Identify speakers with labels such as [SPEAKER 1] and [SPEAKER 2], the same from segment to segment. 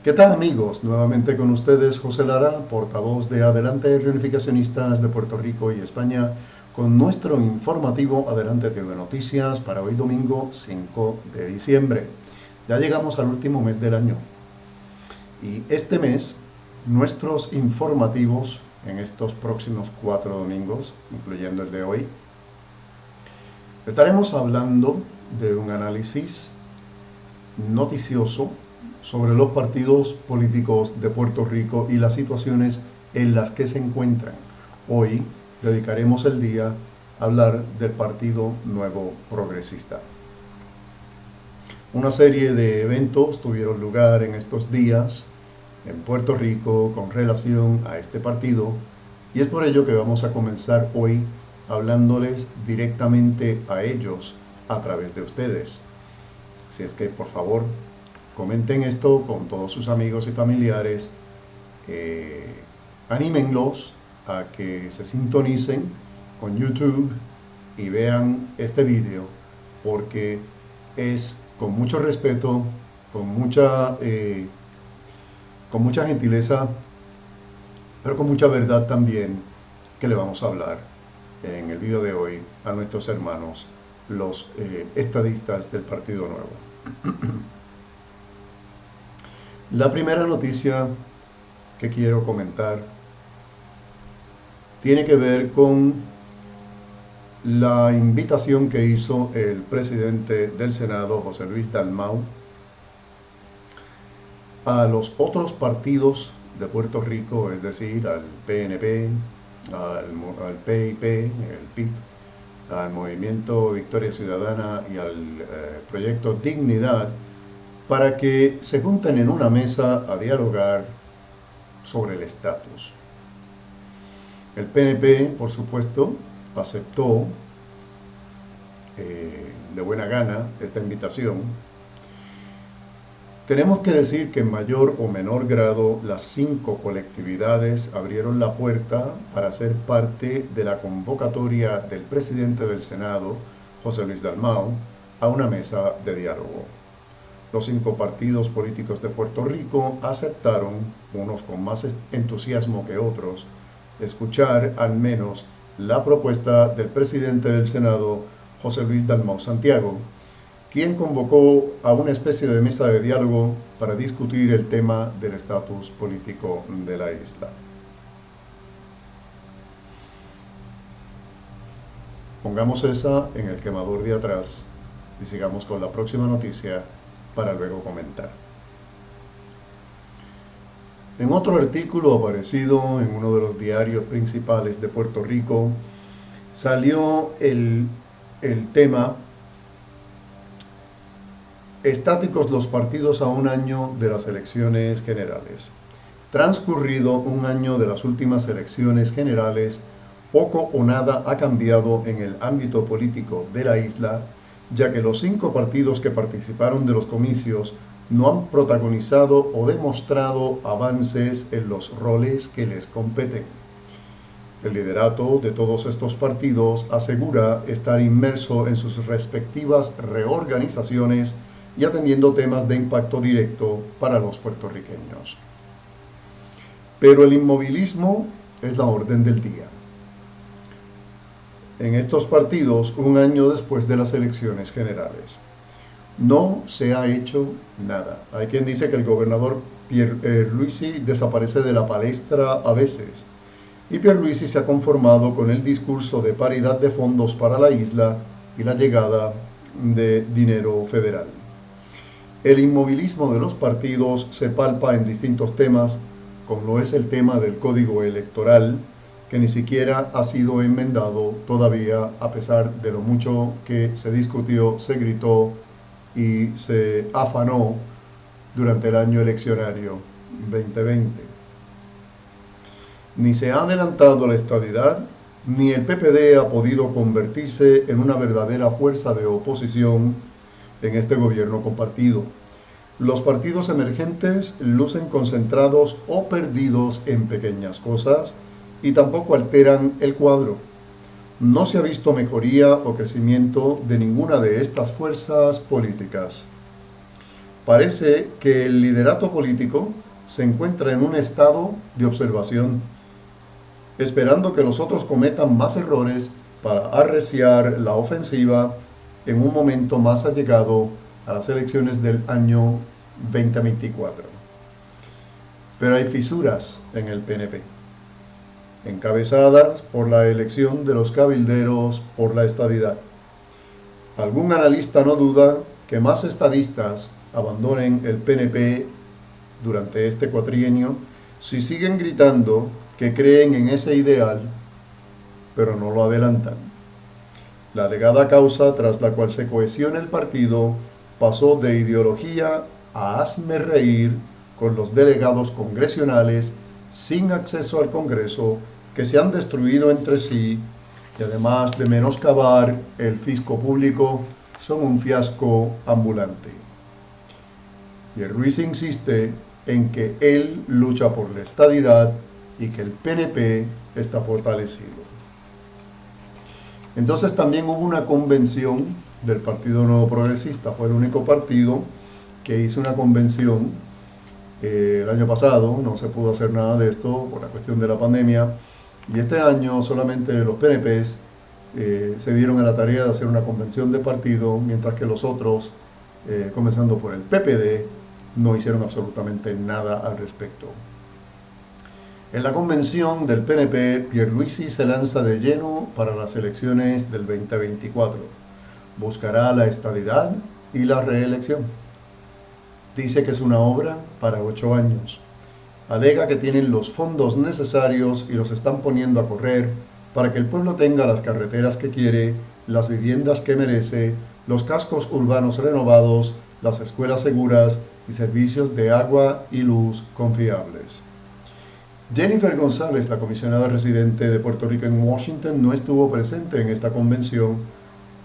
[SPEAKER 1] ¿Qué tal amigos? Nuevamente con ustedes José Lara, portavoz de Adelante Reunificacionistas de Puerto Rico y España, con nuestro informativo Adelante TV Noticias para hoy domingo 5 de diciembre. Ya llegamos al último mes del año y este mes nuestros informativos en estos próximos 4 domingos, incluyendo el de hoy, estaremos hablando de un análisis noticioso sobre los partidos políticos de Puerto Rico y las situaciones en las que se encuentran. Hoy dedicaremos el día a hablar del Partido Nuevo Progresista. Una serie de eventos tuvieron lugar en estos días en Puerto Rico con relación a este partido y es por ello que vamos a comenzar hoy hablándoles directamente a ellos a través de ustedes. Así es que por favor comenten esto con todos sus amigos y familiares, anímenlos a que se sintonicen con YouTube y vean este video, porque es con mucho respeto, con mucha gentileza, pero con mucha verdad también, que le vamos a hablar en el video de hoy a nuestros hermanos, los estadistas del Partido Nuevo. La primera noticia que quiero comentar tiene que ver con la invitación que hizo el presidente del Senado, José Luis Dalmau, a los otros partidos de Puerto Rico, es decir, al PNP, al PIP, el PIP, al Movimiento Victoria Ciudadana y al Proyecto Dignidad, para que se junten en una mesa a dialogar sobre el estatus. El PNP, por supuesto, aceptó de buena gana esta invitación. Tenemos que decir que en mayor o menor grado las 5 colectividades abrieron la puerta para ser parte de la convocatoria del presidente del Senado, José Luis Dalmau, a una mesa de diálogo. Los 5 partidos políticos de Puerto Rico aceptaron, unos con más entusiasmo que otros, escuchar al menos la propuesta del presidente del Senado, José Luis Dalmau Santiago, quien convocó a una especie de mesa de diálogo para discutir el tema del estatus político de la isla. Pongamos esa en el quemador de atrás y sigamos con la próxima noticia para luego comentar. En otro artículo aparecido en uno de los diarios principales de Puerto Rico, salió el tema estáticos los partidos a un año de las elecciones generales. Transcurrido un año de las últimas elecciones generales, poco o nada ha cambiado en el ámbito político de la isla, ya que los 5 partidos que participaron de los comicios no han protagonizado o demostrado avances en los roles que les competen. El liderato de todos estos partidos asegura estar inmerso en sus respectivas reorganizaciones y atendiendo temas de impacto directo para los puertorriqueños. Pero el inmovilismo es la orden del día. En estos partidos, un año después de las elecciones generales, no se ha hecho nada. Hay quien dice que el gobernador Pierluisi desaparece de la palestra a veces, y Pierluisi se ha conformado con el discurso de paridad de fondos para la isla y la llegada de dinero federal. El inmovilismo de los partidos se palpa en distintos temas, como lo es el tema del código electoral, que ni siquiera ha sido enmendado todavía, a pesar de lo mucho que se discutió, se gritó y se afanó durante el año eleccionario 2020. Ni se ha adelantado la estadidad, ni el PPD ha podido convertirse en una verdadera fuerza de oposición en este gobierno compartido. Los partidos emergentes lucen concentrados o perdidos en pequeñas cosas y tampoco alteran el cuadro. No se ha visto mejoría o crecimiento de ninguna de estas fuerzas políticas. Parece que el liderato político se encuentra en un estado de observación, esperando que los otros cometan más errores para arreciar la ofensiva en un momento más allegado a las elecciones del año 2024. Pero hay fisuras en el PNP, encabezadas por la elección de los cabilderos por la estadidad. Algún analista no duda que más estadistas abandonen el PNP durante este cuatrienio si siguen gritando que creen en ese ideal, pero no lo adelantan. La alegada causa tras la cual se cohesiona el partido pasó de ideología a hazme reír con los delegados congresionales sin acceso al Congreso que se han destruido entre sí y además de menoscabar el fisco público son un fiasco ambulante. Pierluisi insiste en que él lucha por la estadidad y que el PNP está fortalecido. Entonces también hubo una convención del Partido Nuevo Progresista, fue el único partido que hizo una convención el año pasado, no se pudo hacer nada de esto por la cuestión de la pandemia, y este año solamente los PNPs se dieron a la tarea de hacer una convención de partido, mientras que los otros, comenzando por el PPD, no hicieron absolutamente nada al respecto. En la convención del PNP, Pierluisi se lanza de lleno para las elecciones del 2024. Buscará la estadidad y la reelección. Dice que es una obra para 8 años. Alega que tienen los fondos necesarios y los están poniendo a correr para que el pueblo tenga las carreteras que quiere, las viviendas que merece, los cascos urbanos renovados, las escuelas seguras y servicios de agua y luz confiables. Jennifer González, la comisionada residente de Puerto Rico en Washington, no estuvo presente en esta convención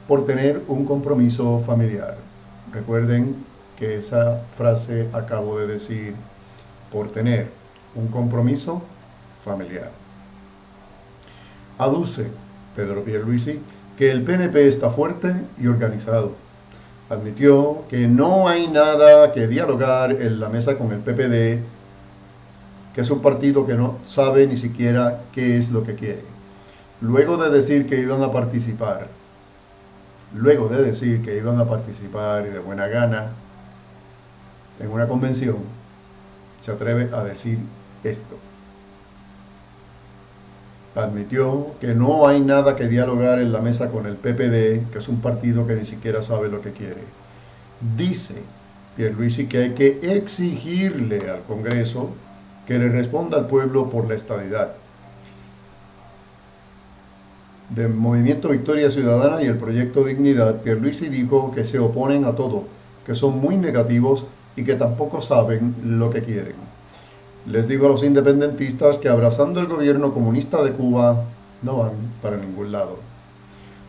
[SPEAKER 1] por tener un compromiso familiar. Recuerden que esa frase acabo de decir, por tener un compromiso familiar. Aduce Pedro Pierluisi que el PNP está fuerte y organizado. Admitió que no hay nada que dialogar en la mesa con el PPD, que es un partido que no sabe ni siquiera qué es lo que quiere. Luego de decir que iban a participar y de buena gana en una convención, se atreve a decir esto. Admitió que no hay nada que dialogar en la mesa con el PPD, que es un partido que ni siquiera sabe lo que quiere. Dice Pierluisi que hay que exigirle al Congreso que le responda al pueblo por la estadidad. Del Movimiento Victoria Ciudadana y el Proyecto Dignidad, Pierluisi dijo que se oponen a todo, que son muy negativos y que tampoco saben lo que quieren. Les digo a los independentistas que abrazando el gobierno comunista de Cuba no van para ningún lado.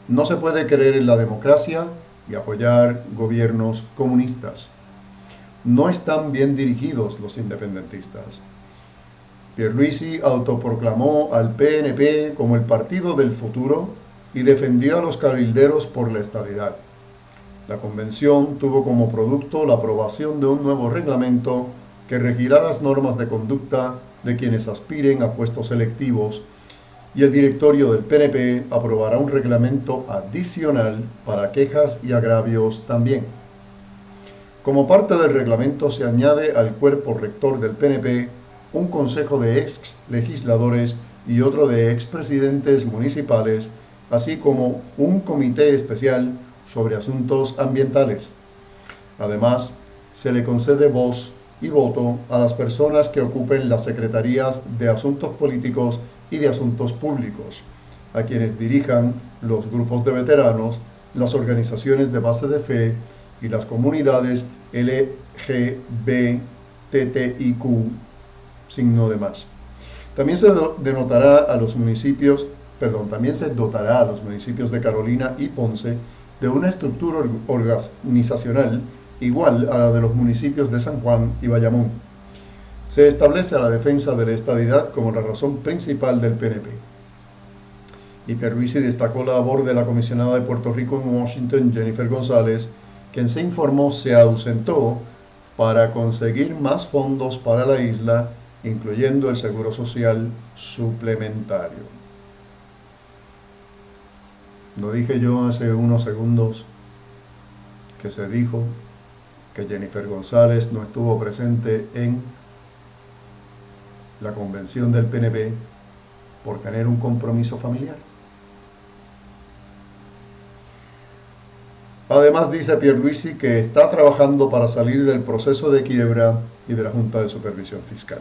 [SPEAKER 1] No se puede creer en la democracia y apoyar gobiernos comunistas. No están bien dirigidos los independentistas. Pierluisi autoproclamó al PNP como el partido del futuro y defendió a los cabilderos por la estadidad. La convención tuvo como producto la aprobación de un nuevo reglamento que regirá las normas de conducta de quienes aspiren a puestos electivos, y el directorio del PNP aprobará un reglamento adicional para quejas y agravios también. Como parte del reglamento se añade al cuerpo rector del PNP un consejo de ex legisladores y otro de expresidentes municipales, así como un comité especial sobre asuntos ambientales. Además, se le concede voz y voto a las personas que ocupen las secretarías de Asuntos Políticos y de Asuntos Públicos, a quienes dirijan los grupos de veteranos, las organizaciones de base de fe y las comunidades LGBTIQ, signo de más. También se dotará a los municipios de Carolina y Ponce de una estructura organizacional igual a la de los municipios de San Juan y Bayamón. Se establece la defensa de la estadidad como la razón principal del PNP. Y Pierluisi destacó la labor de la comisionada de Puerto Rico en Washington, Jennifer González, quien se informó se ausentó para conseguir más fondos para la isla, incluyendo el seguro social suplementario. ¿No dije yo hace unos segundos que se dijo que Jennifer González no estuvo presente en la convención del PNP por tener un compromiso familiar? Además, dice Pierluisi que está trabajando para salir del proceso de quiebra y de la Junta de Supervisión Fiscal.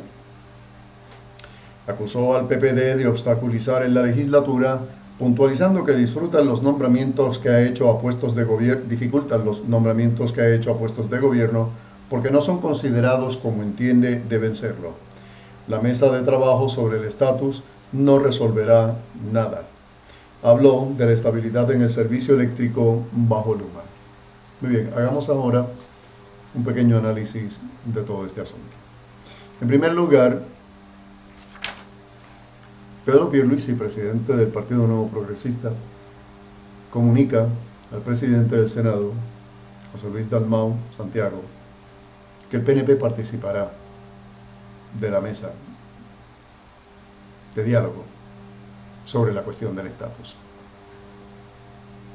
[SPEAKER 1] Acusó al PPD de obstaculizar en la legislatura, puntualizando que disfrutan los nombramientos que ha hecho a puestos de gobierno, dificultan los nombramientos que ha hecho a puestos de gobierno porque no son considerados como entiende deben serlo. La mesa de trabajo sobre el estatus no resolverá nada. Habló de la estabilidad en el servicio eléctrico bajo Luma. Muy bien, hagamos ahora un pequeño análisis de todo este asunto. En primer lugar, Pedro Pierluisi, presidente del Partido Nuevo Progresista, comunica al presidente del Senado, José Luis Dalmau Santiago, que el PNP participará de la mesa de diálogo sobre la cuestión del estatus.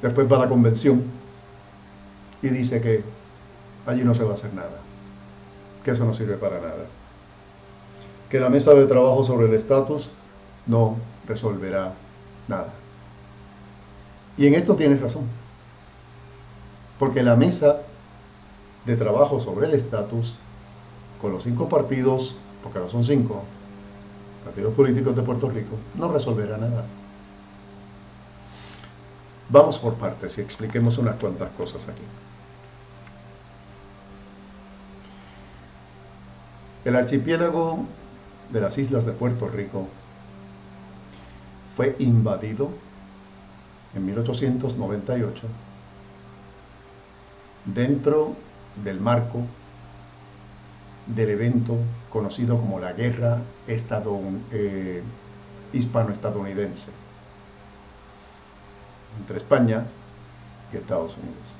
[SPEAKER 1] Después va a la convención y dice que allí no se va a hacer nada, que eso no sirve para nada, que la mesa de trabajo sobre el estatus no resolverá nada. Y en esto tienes razón, porque la mesa de trabajo sobre el estatus, con los 5 partidos, porque no son 5 partidos políticos de Puerto Rico, no resolverá nada. Vamos por partes y expliquemos unas cuantas cosas aquí. El archipiélago de las islas de Puerto Rico fue invadido en 1898 dentro del marco del evento conocido como la Guerra Hispano-Estadounidense entre España y Estados Unidos.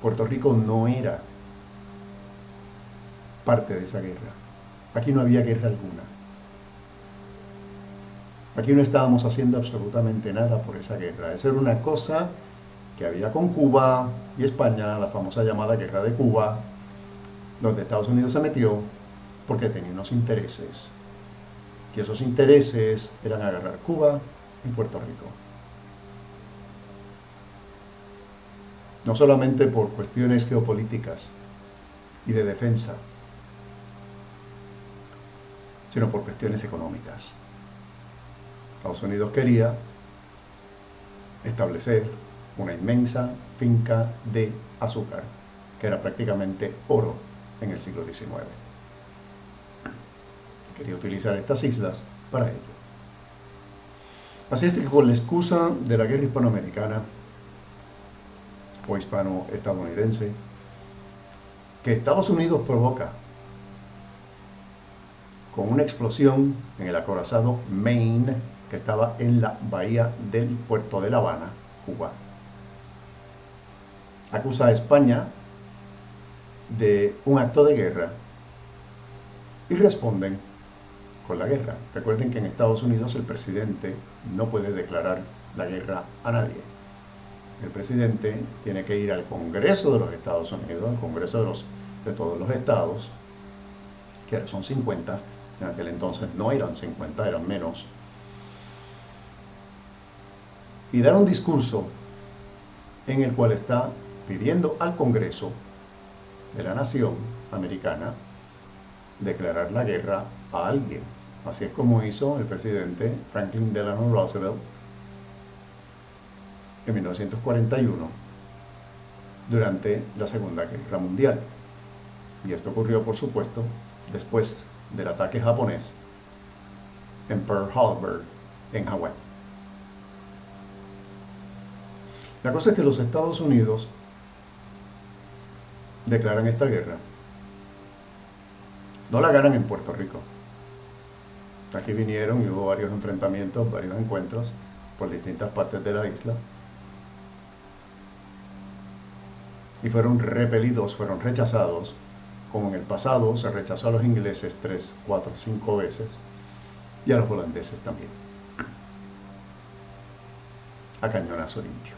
[SPEAKER 1] Puerto Rico no era parte de esa guerra. Aquí no había guerra alguna. Aquí no estábamos haciendo absolutamente nada por esa guerra. Esa era una cosa que había con Cuba y España, la famosa llamada Guerra de Cuba, donde Estados Unidos se metió porque tenía unos intereses. Y esos intereses eran agarrar Cuba y Puerto Rico. No solamente por cuestiones geopolíticas y de defensa, sino por cuestiones económicas. Estados Unidos quería establecer una inmensa finca de azúcar, que era prácticamente oro en el siglo XIX. Quería utilizar estas islas para ello. Así es que con la excusa de la guerra hispanoamericana o hispano-estadounidense, que Estados Unidos provoca con una explosión en el acorazado Maine, que estaba en la bahía del puerto de La Habana, Cuba. Acusa a España de un acto de guerra y responden con la guerra. Recuerden que en Estados Unidos el presidente no puede declarar la guerra a nadie. El presidente tiene que ir al Congreso de los Estados Unidos, al Congreso de todos los estados, que ahora son 50, en aquel entonces no eran 50, eran menos, y dar un discurso en el cual está pidiendo al Congreso de la nación americana declarar la guerra a alguien. Así es como hizo el presidente Franklin Delano Roosevelt en 1941 durante la Segunda Guerra Mundial. Y esto ocurrió, por supuesto, después del ataque japonés en Pearl Harbor, en Hawái. La cosa es que los Estados Unidos declaran esta guerra. No la ganan en Puerto Rico. Aquí vinieron y hubo varios enfrentamientos, varios encuentros por distintas partes de la isla. Y fueron repelidos, fueron rechazados como en el pasado se rechazó a los ingleses 3, 4, 5 veces, y a los holandeses también, a cañonazo limpio,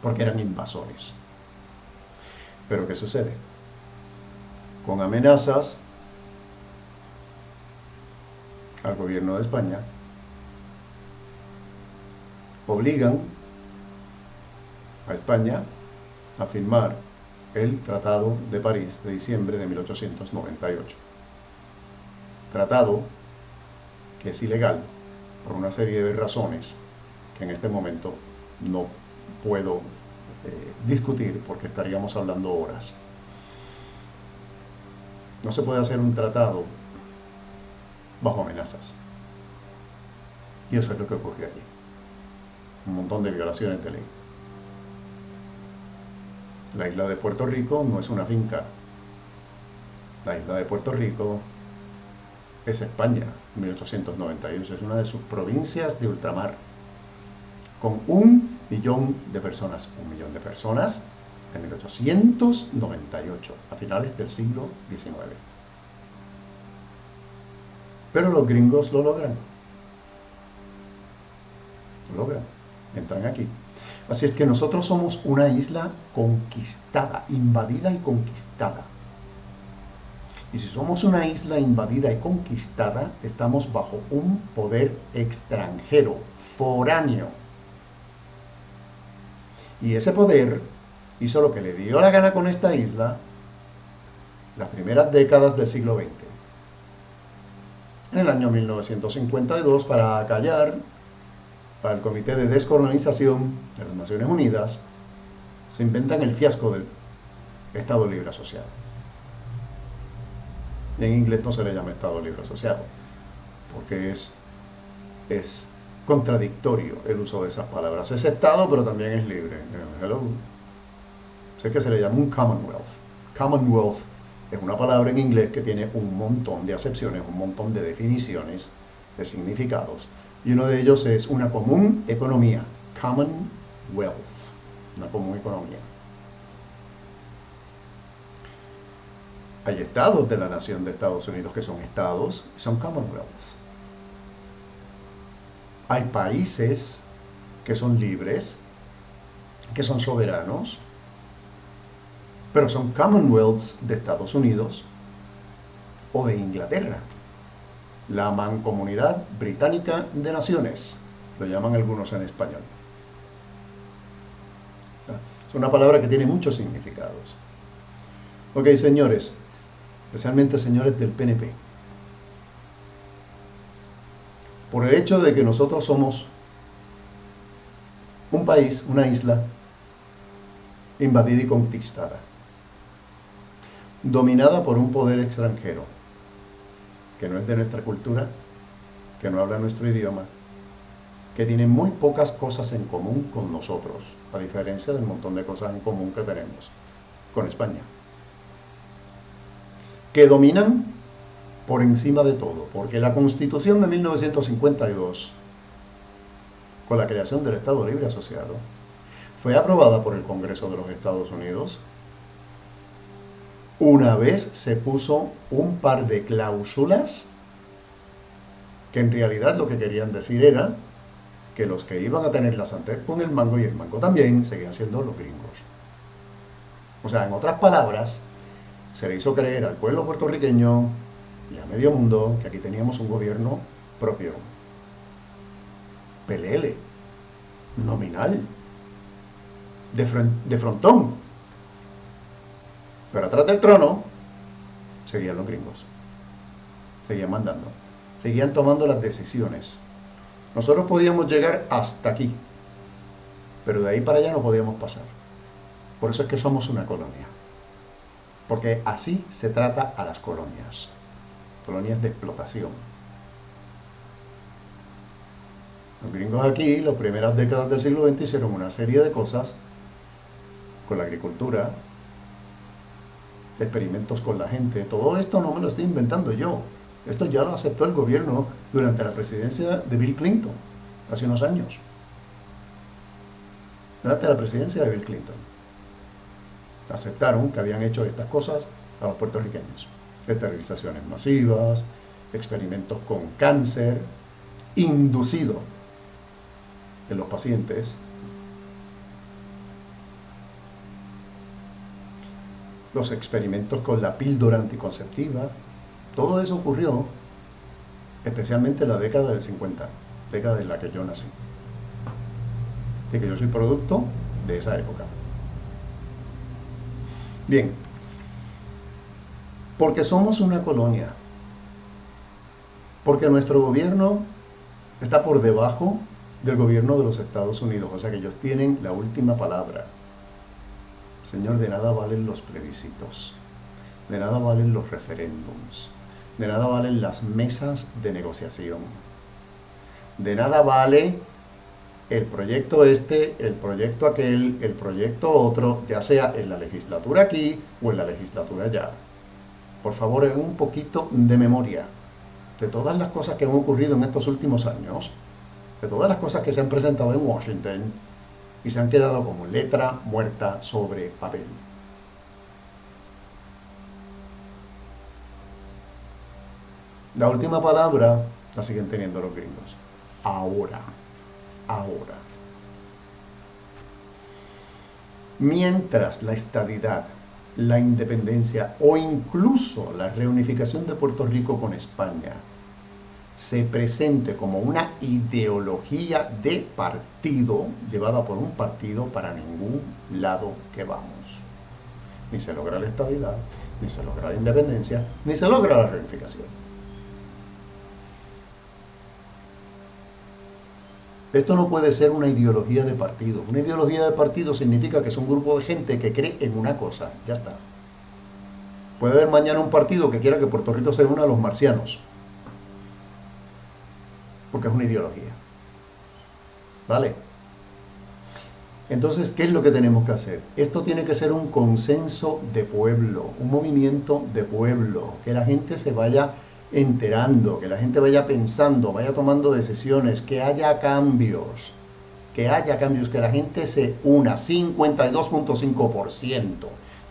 [SPEAKER 1] porque eran invasores. Pero ¿qué sucede? Con amenazas al gobierno de España, obligan a España a firmar el Tratado de París de diciembre de 1898. Tratado que es ilegal por una serie de razones que en este momento no puedo discutir porque estaríamos hablando horas. No se puede hacer un tratado bajo amenazas. Y eso es lo que ocurrió allí. Un montón de violaciones de ley. La isla de Puerto Rico no es una finca. La isla de Puerto Rico es España, 1898. Es una de sus provincias de ultramar, con 1.000.000 de personas. 1.000.000 de personas en 1898, a finales del siglo XIX. Pero los gringos lo logran. Lo logran. Entran aquí. Así es que nosotros somos una isla conquistada, invadida y conquistada. Y si somos una isla invadida y conquistada, estamos bajo un poder extranjero, foráneo. Y ese poder hizo lo que le dio la gana con esta isla las primeras décadas del siglo XX. En el año 1952, para acallar para el Comité de Descolonización de las Naciones Unidas, se inventan el fiasco del Estado Libre Asociado. En inglés no se le llama Estado Libre Asociado, porque es contradictorio el uso de esas palabras. Es Estado, pero también es libre. Hello. Sé que se le llama un Commonwealth. Commonwealth es una palabra en inglés que tiene un montón de acepciones, un montón de definiciones, de significados. Y uno de ellos es una común economía. Commonwealth. Una común economía. Hay estados de la nación de Estados Unidos que son estados y son commonwealths. Hay países que son libres, que son soberanos, pero son commonwealths de Estados Unidos o de Inglaterra. La Mancomunidad Británica de Naciones, lo llaman algunos en español. Es una palabra que tiene muchos significados. Ok, señores, especialmente señores del PNP, por el hecho de que nosotros somos un país, una isla, invadida y conquistada, dominada por un poder extranjero, que no es de nuestra cultura, que no habla nuestro idioma, que tiene muy pocas cosas en común con nosotros, a diferencia del montón de cosas en común que tenemos con España, que dominan por encima de todo, porque la Constitución de 1952, con la creación del Estado Libre Asociado, fue aprobada por el Congreso de los Estados Unidos una vez se puso un par de cláusulas que en realidad lo que querían decir era que los que iban a tener la sartén con el mango y el mango también seguían siendo los gringos. O sea, en otras palabras, se le hizo creer al pueblo puertorriqueño y a medio mundo que aquí teníamos un gobierno propio, pelele, nominal, de frontón. Pero atrás del trono seguían los gringos, seguían mandando, seguían tomando las decisiones. Nosotros podíamos llegar hasta aquí, pero de ahí para allá no podíamos pasar. Por eso es que somos una colonia, porque así se trata a las colonias, colonias de explotación. Los gringos aquí, las primeras décadas del siglo XX, hicieron una serie de cosas con la agricultura, experimentos con la gente. Todo esto no me lo estoy inventando yo. Esto ya lo aceptó el gobierno durante la presidencia de Bill Clinton, hace unos años. Durante la presidencia de Bill Clinton. Aceptaron que habían hecho estas cosas a los puertorriqueños. Esterilizaciones masivas, experimentos con cáncer inducido en los pacientes, los experimentos con la píldora anticonceptiva. Todo eso ocurrió especialmente en la década del 50, década en la que yo nací. Así que yo soy producto de esa época. Bien, porque somos una colonia, porque nuestro gobierno está por debajo del gobierno de los Estados Unidos, o sea que ellos tienen la última palabra. Señor, de nada valen los plebiscitos, de nada valen los referéndums, de nada valen las mesas de negociación, de nada vale el proyecto este, el proyecto aquel, el proyecto otro, ya sea en la legislatura aquí o en la legislatura allá. Por favor, hagan un poquito de memoria de todas las cosas que han ocurrido en estos últimos años, de todas las cosas que se han presentado en Washington y se han quedado como letra muerta sobre papel. La última palabra la siguen teniendo los gringos. Ahora. Mientras la estadidad, la independencia o incluso la reunificación de Puerto Rico con España se presente como una ideología de partido, llevada por un partido, para ningún lado que vamos. Ni se logra la estadidad, ni se logra la independencia, ni se logra la reunificación. Esto no puede ser una ideología de partido. Una ideología de partido significa que es un grupo de gente que cree en una cosa. Ya está. Puede haber mañana un partido que quiera que Puerto Rico se una a los marcianos. Porque es una ideología. ¿Vale? Entonces, ¿qué es lo que tenemos que hacer? Esto tiene que ser un consenso de pueblo, un movimiento de pueblo, que la gente se vaya enterando, que la gente vaya pensando, vaya tomando decisiones, que haya cambios, que la gente se una. 52.5%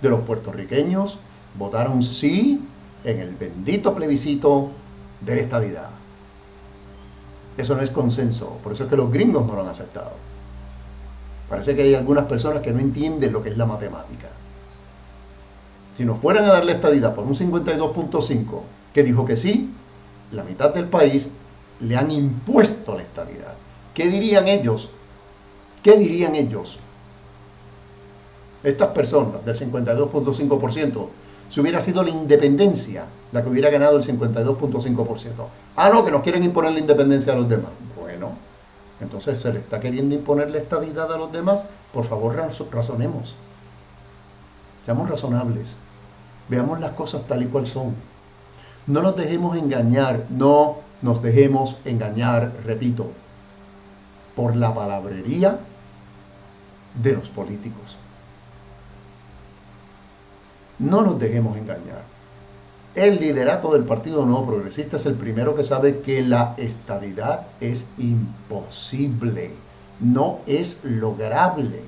[SPEAKER 1] de los puertorriqueños votaron sí en el bendito plebiscito de la estadidad. Eso no es consenso, por eso es que los gringos no lo han aceptado. Parece que hay algunas personas que no entienden lo que es la matemática. Si nos fueran a dar la estadidad por un 52.5%, que dijo que sí, la mitad del país le han impuesto la estadidad. ¿Qué dirían ellos? ¿Qué dirían ellos? Estas personas del 52.5%, si hubiera sido la independencia la que hubiera ganado el 52.5%. Ah, no, que nos quieren imponer la independencia a los demás. Bueno, entonces se le está queriendo imponer la estadidad a los demás. Por favor, razonemos. Seamos razonables. Veamos las cosas tal y cual son. No nos dejemos engañar, repito, por la palabrería de los políticos. No nos dejemos engañar. El liderato del Partido Nuevo Progresista es el primero que sabe que la estadidad es imposible, no es lograble.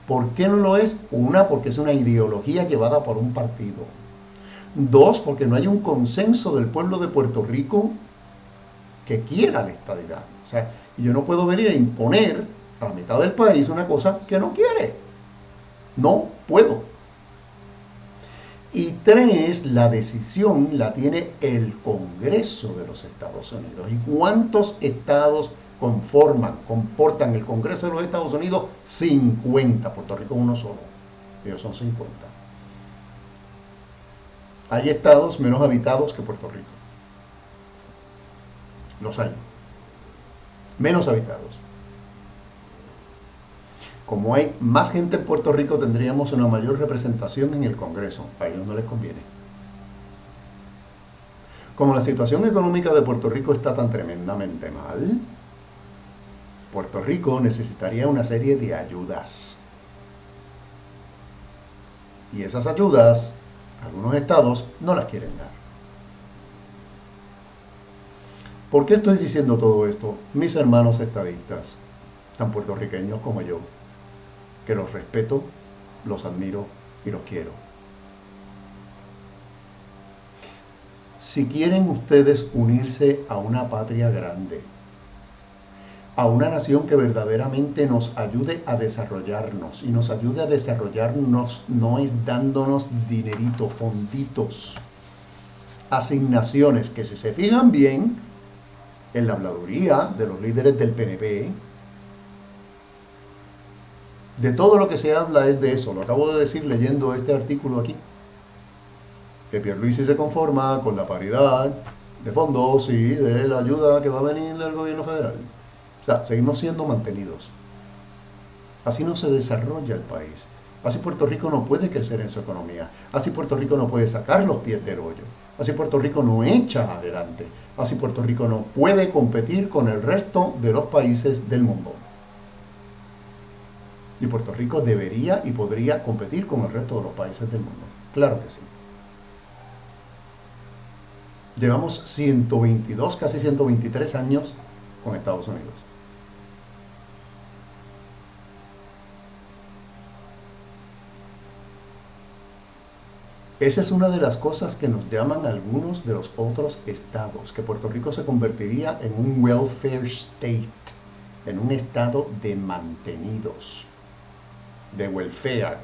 [SPEAKER 1] ¿Por qué no lo es? Una, porque es una ideología llevada por un partido. Dos, porque no hay un consenso del pueblo de Puerto Rico que quiera la estadidad. O sea, yo no puedo venir a imponer a la mitad del país una cosa que no quiere. No puedo. Y tres, la decisión la tiene el Congreso de los Estados Unidos. ¿Y cuántos estados comportan el Congreso de los Estados Unidos? 50. Puerto Rico uno solo. Ellos son 50. Hay estados menos habitados que Puerto Rico. Los hay. Menos habitados. Como hay más gente en Puerto Rico, tendríamos una mayor representación en el Congreso. A ellos no les conviene. Como la situación económica de Puerto Rico está tan tremendamente mal, Puerto Rico necesitaría una serie de ayudas. Y esas ayudas, algunos estados no las quieren dar. ¿Por qué estoy diciendo todo esto? Mis hermanos estadistas, tan puertorriqueños como yo, que los respeto, los admiro y los quiero. Si quieren ustedes unirse a una patria grande, a una nación que verdaderamente nos ayude a desarrollarnos, y nos ayude a desarrollarnos no es dándonos dinerito, fonditos, asignaciones que, si se fijan bien en la habladuría de los líderes del PNP, de todo lo que se habla es de eso. Lo acabo de decir leyendo este artículo aquí, que Pierluisi se conforma con la paridad de fondos y de la ayuda que va a venir del gobierno federal. O sea, seguimos siendo mantenidos. Así no se desarrolla el país. Así Puerto Rico no puede crecer en su economía. Así Puerto Rico no puede sacar los pies del hoyo. Así Puerto Rico no echa adelante. Así Puerto Rico no puede competir con el resto de los países del mundo. Y Puerto Rico debería y podría competir con el resto de los países del mundo. Claro que sí. Llevamos 122, casi 123 años con Estados Unidos. Esa es una de las cosas que nos llaman algunos de los otros estados, que Puerto Rico se convertiría en un welfare state, en un estado de mantenidos, de welfare.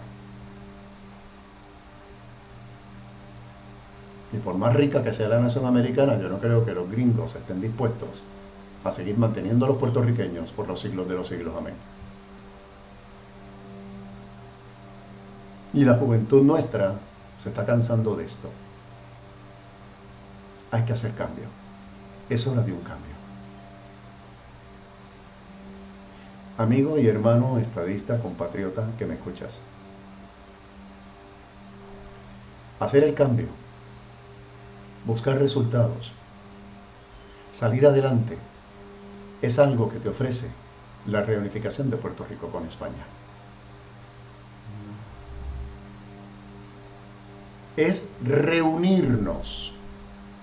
[SPEAKER 1] Y por más rica que sea la nación americana, yo no creo que los gringos estén dispuestos a seguir manteniendo a los puertorriqueños por los siglos de los siglos. Amén. Y la juventud nuestra se está cansando de esto. Hay que hacer cambio. Es hora de un cambio. Amigo y hermano estadista, compatriota que me escuchas. Hacer el cambio. Buscar resultados. Salir adelante. Es algo que te ofrece la reunificación de Puerto Rico con España. Es reunirnos.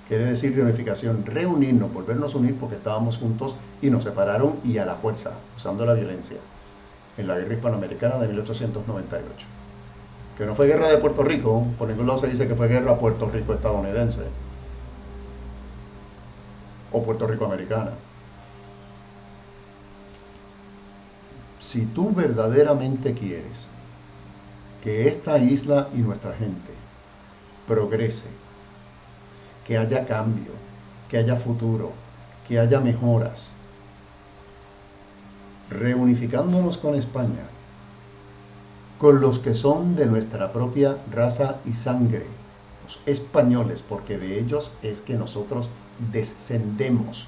[SPEAKER 1] Quiere decir reunificación, reunirnos, volvernos a unir porque estábamos juntos y nos separaron y a la fuerza, usando la violencia, en la guerra hispanoamericana de 1898. Que no fue guerra de Puerto Rico, por ningún lado se dice que fue guerra Puerto Rico estadounidense o Puerto Rico americana. Si tú verdaderamente quieres que esta isla y nuestra gente progrese, que haya cambio, que haya futuro, que haya mejoras, reunificándonos con España, con los que son de nuestra propia raza y sangre, los españoles, porque de ellos es que nosotros descendemos,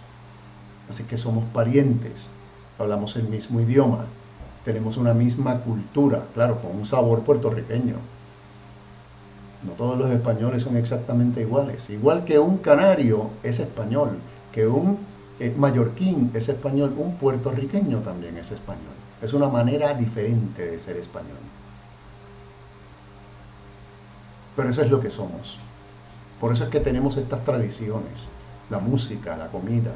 [SPEAKER 1] así que somos parientes, hablamos el mismo idioma, tenemos una misma cultura, claro, con un sabor puertorriqueño. No todos los españoles son exactamente iguales. Igual que un canario es español, que un mallorquín es español, un puertorriqueño también es español. Es una manera diferente de ser español. Pero eso es lo que somos. Por eso es que tenemos estas tradiciones, la música, la comida.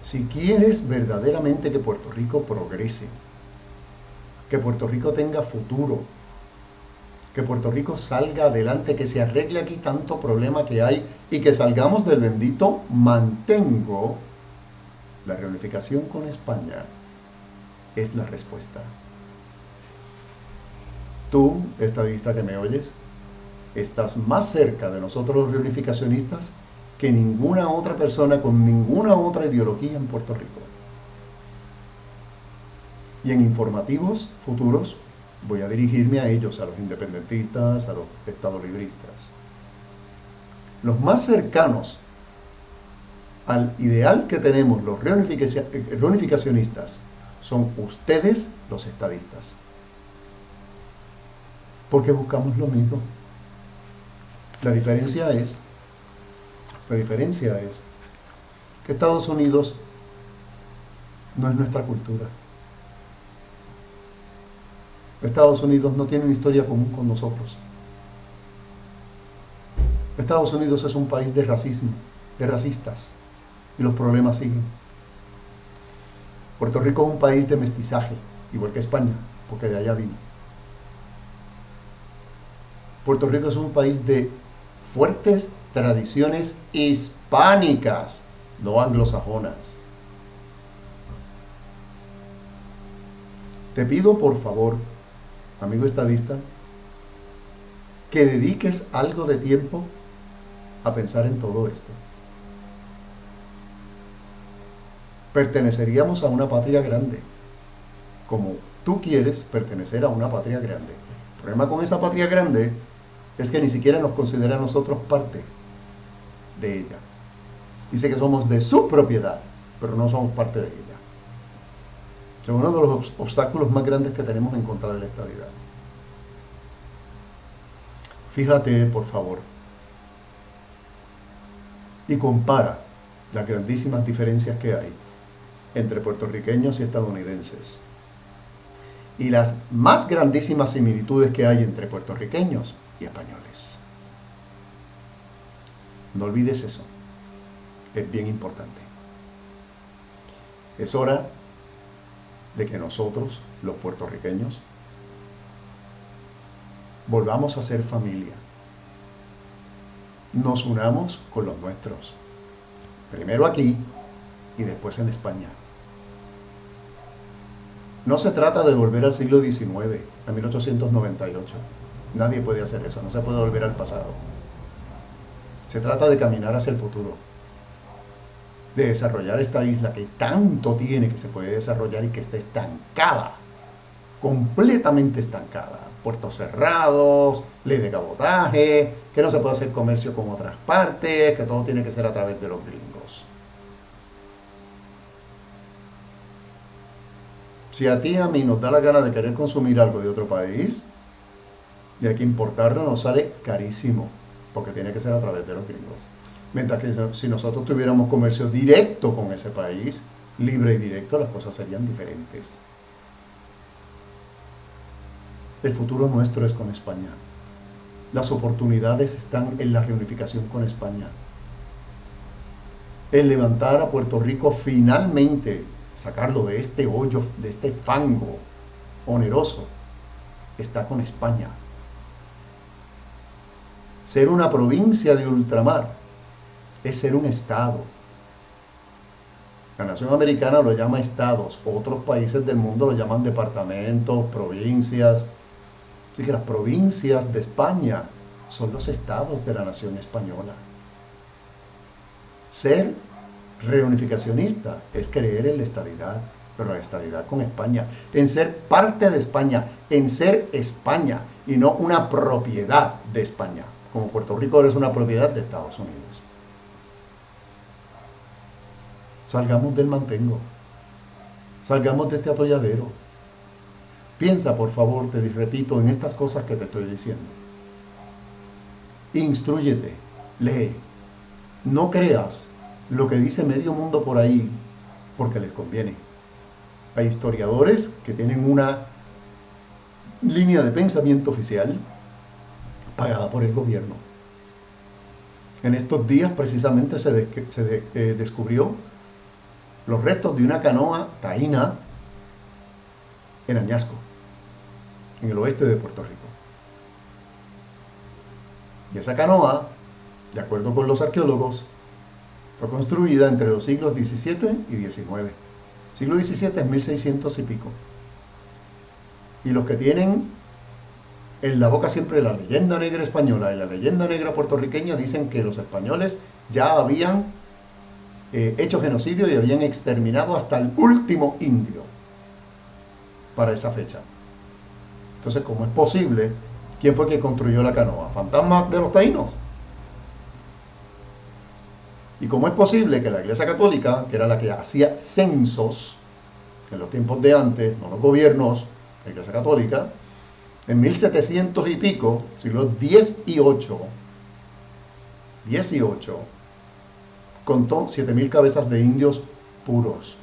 [SPEAKER 1] Si quieres verdaderamente que Puerto Rico progrese, que Puerto Rico tenga futuro, que Puerto Rico salga adelante, que se arregle aquí tanto problema que hay y que salgamos del bendito mantengo, la reunificación con España es la respuesta. Tú, estadista que me oyes, estás más cerca de nosotros los reunificacionistas que ninguna otra persona con ninguna otra ideología en Puerto Rico. Y en informativos futuros voy a dirigirme a ellos, a los independentistas, a los estadolibristas. Los más cercanos al ideal que tenemos los reunificacionistas son ustedes, los estadistas. Porque buscamos lo mismo. La diferencia es que Estados Unidos no es nuestra cultura. Estados Unidos no tiene una historia común con nosotros. Estados Unidos es un país de racismo, de racistas, y los problemas siguen. Puerto Rico es un país de mestizaje, igual que España, porque de allá vino. Puerto Rico es un país de fuertes tradiciones hispánicas, no anglosajonas. Te pido por favor, amigo estadista, que dediques algo de tiempo a pensar en todo esto. Perteneceríamos a una patria grande, como tú quieres pertenecer a una patria grande. El problema con esa patria grande es que ni siquiera nos considera a nosotros parte de ella. Dice que somos de su propiedad, pero no somos parte de ella. Es uno de los obstáculos más grandes que tenemos en contra de la estadidad. Fíjate, por favor, y compara las grandísimas diferencias que hay entre puertorriqueños y estadounidenses, y las más grandísimas similitudes que hay entre puertorriqueños y españoles. No olvides eso, es bien importante. Es hora de que nosotros, los puertorriqueños, volvamos a ser familia. Nos unamos con los nuestros, primero aquí y después en España. No se trata de volver al siglo XIX, a 1898. Nadie puede hacer eso, no se puede volver al pasado. Se trata de caminar hacia el futuro, de desarrollar esta isla que tanto tiene, que se puede desarrollar y que está estancada, completamente estancada. Puertos cerrados, ley de cabotaje, que no se puede hacer comercio con otras partes, que todo tiene que ser a través de los gringos. Si a ti y a mí nos da la gana de querer consumir algo de otro país, y hay que importarlo, nos sale carísimo, porque tiene que ser a través de los gringos. Mientras que si nosotros tuviéramos comercio directo con ese país, libre y directo, las cosas serían diferentes. El futuro nuestro es con España. Las oportunidades están en la reunificación con España. El levantar a Puerto Rico finalmente, sacarlo de este hoyo, de este fango oneroso, está con España. Ser una provincia de ultramar es ser un estado. La nación americana lo llama estados, otros países del mundo lo llaman departamentos, provincias. Así que las provincias de España son los estados de la nación española. Ser reunificacionista es creer en la estadidad, pero la estadidad con España, en ser parte de España, en ser España y no una propiedad de España, como Puerto Rico ahora es una propiedad de Estados Unidos. Salgamos del mantengo, salgamos de este atolladero. Piensa, por favor, te repito, en estas cosas que te estoy diciendo. Instrúyete, lee. No creas lo que dice medio mundo por ahí porque les conviene. Hay historiadores que tienen una línea de pensamiento oficial pagada por el gobierno. En estos días precisamente se descubrió los restos de una canoa taína en Añasco, en el oeste de Puerto Rico. Y esa canoa, de acuerdo con los arqueólogos, fue construida entre los siglos XVII y XIX. Siglo XVII es 1600 y pico. Y los que tienen en la boca siempre la leyenda negra española y la leyenda negra puertorriqueña dicen que los españoles ya habían hecho genocidio y habían exterminado hasta el último indio para esa fecha. Entonces, ¿cómo es posible? ¿Quién fue que construyó la canoa? ¿Fantasmas de los taínos? ¿Y cómo es posible que la Iglesia Católica, que era la que hacía censos en los tiempos de antes, no los gobiernos, la Iglesia Católica, en 1700 y pico, siglos XVIII, contó 7000 cabezas de indios puros?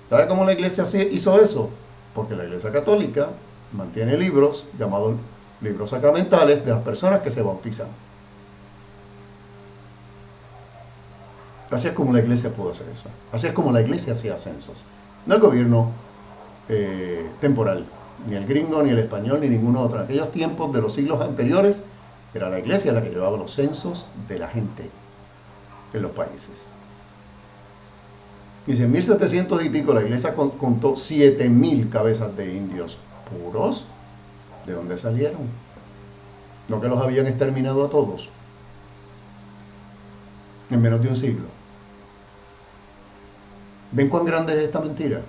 [SPEAKER 1] ¿Sabe cómo la Iglesia hizo eso? Porque la Iglesia Católica mantiene libros llamados libros sacramentales de las personas que se bautizan. Así es como la Iglesia pudo hacer eso. Así es como la Iglesia hacía censos. No el gobierno temporal, ni el gringo, ni el español, ni ninguno otro. En aquellos tiempos de los siglos anteriores, era la iglesia la que llevaba los censos de la gente en los países. Y si en 1700 y pico la iglesia contó 7000 cabezas de indios puros, ¿de dónde salieron? No que los habían exterminado a todos en menos de un siglo. ¿Ven cuán grande es esta mentira?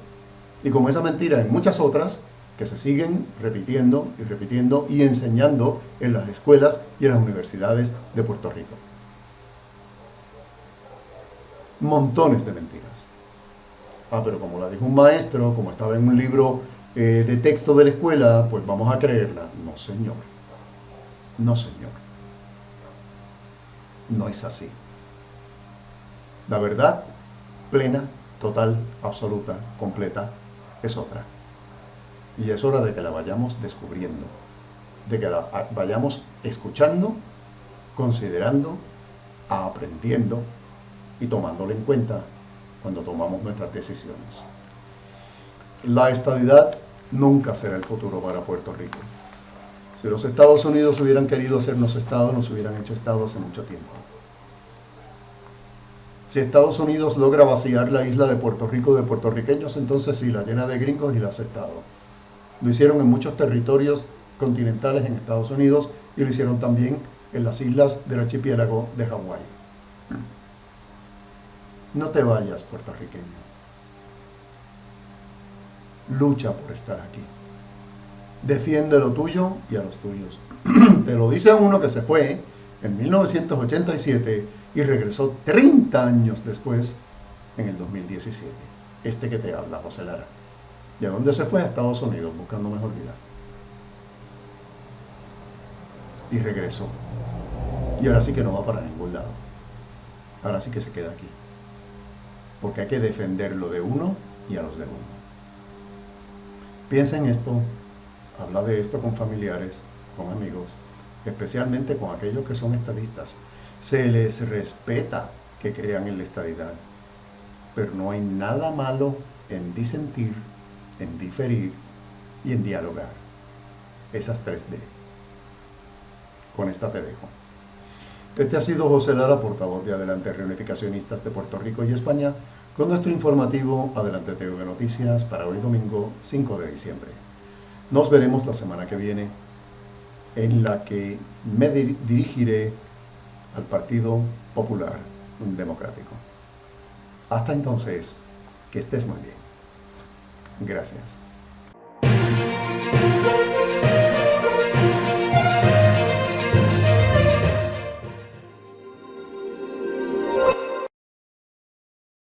[SPEAKER 1] Y como esa mentira hay muchas otras que se siguen repitiendo y repitiendo y enseñando en las escuelas y en las universidades de Puerto Rico. Montones de mentiras. Pero como la dijo un maestro, como estaba en un libro de texto de la escuela, pues vamos a creerla. No, señor. No, señor. No es así. La verdad plena, total, absoluta, completa, es otra. Y es hora de que la vayamos descubriendo, de que la vayamos escuchando, considerando, aprendiendo y tomándola en cuenta cuando tomamos nuestras decisiones. La estadidad nunca será el futuro para Puerto Rico. Si los Estados Unidos hubieran querido hacernos Estado, nos hubieran hecho Estado hace mucho tiempo. Si Estados Unidos logra vaciar la isla de Puerto Rico de puertorriqueños, entonces sí, la llena de gringos y la hace Estado. Lo hicieron en muchos territorios continentales en Estados Unidos y lo hicieron también en las islas del archipiélago de Hawái. No te vayas, puertorriqueño. Lucha por estar aquí. Defiende lo tuyo y a los tuyos. Te lo dice uno que se fue en 1987 y regresó 30 años después en el 2017. Este que te habla, José Lara. ¿Y a dónde se fue? A Estados Unidos, buscando mejor vida. Y regresó. Y ahora sí que no va para ningún lado. Ahora sí que se queda aquí. Porque hay que defender lo de uno y a los de uno. Piensa en esto, habla de esto con familiares, con amigos, especialmente con aquellos que son estadistas. Se les respeta que crean en la estadidad, pero no hay nada malo en disentir, en diferir y en dialogar. Esas 3D. Con esta te dejo. Este ha sido José Lara, portavoz de Adelante Reunificacionistas de Puerto Rico y España, con nuestro informativo Adelante TV Noticias para hoy domingo 5 de diciembre. Nos veremos la semana que viene, en la que me dirigiré al Partido Popular Democrático. Hasta entonces, que estés muy bien. Gracias.